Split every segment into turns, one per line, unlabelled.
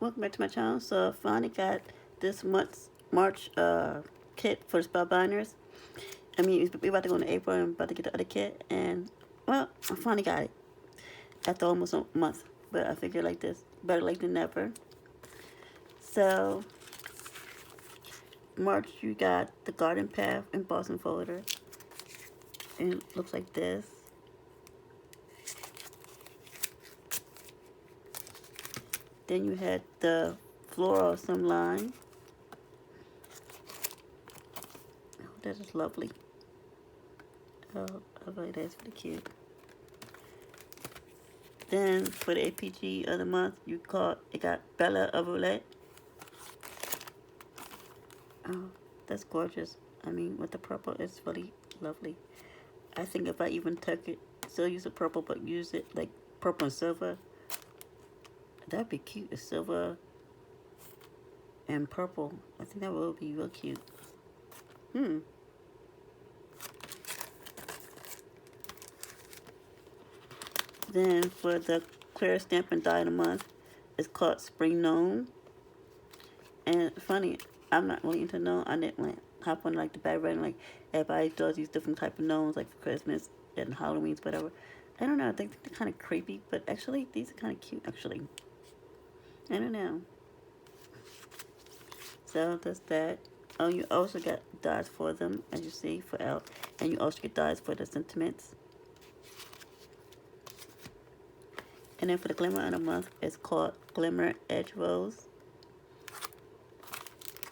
welcome back to my channel. So I finally got this month's March kit for the Spellbinders. I mean, we're about to go into April and about to get the other kit, and well, I finally got it after almost a month. But I figured like this, better late than never. So March, you got the Garden Path embossing folder, and it looks like this. Then you had the floral some line. Oh, that is lovely. Oh, I really that's pretty cute. Then for the APG of the month, it got Bella of Roulette. Oh, that's gorgeous. I mean, with the purple, it's really lovely. I think if I even took it, still use the purple, but use it like purple and silver, that'd be cute. It's silver and purple. I think that would be real cute. Then for the clear stamp and die of the month, it's called Spring Gnome. And funny, I'm not really into gnome. I didn't like hop on like the background, like everybody does these different type of gnomes like for Christmas and Halloween, whatever. I don't know, I think they're kind of creepy, but actually these are kind of cute actually. I don't know. So that's that. Oh, you also got dies for them, as you see, for out, and you also get dies for the sentiments. And then for the Glimmer of the month, it's called Glimmer Edge Rose.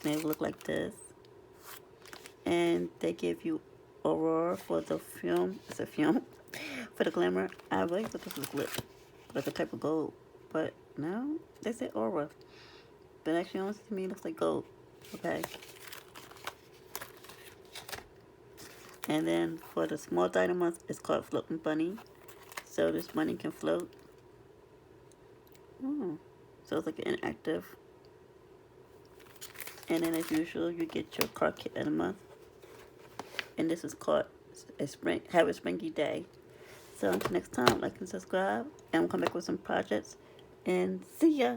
They look like this. And they give you Aurora for the film. It's a film for the Glimmer. I really thought this was lit, like a type of gold. But no, they said Aura. But actually, honestly, to me, it looks like gold. Okay. And then for the small die of the month, it's called Floating Bunny. So this bunny can float. So it's like an inactive. And then as usual, you get your card kit of the month. And this is called Have a Springy Day. So until next time, like and subscribe. And we'll come back with some projects. And see ya.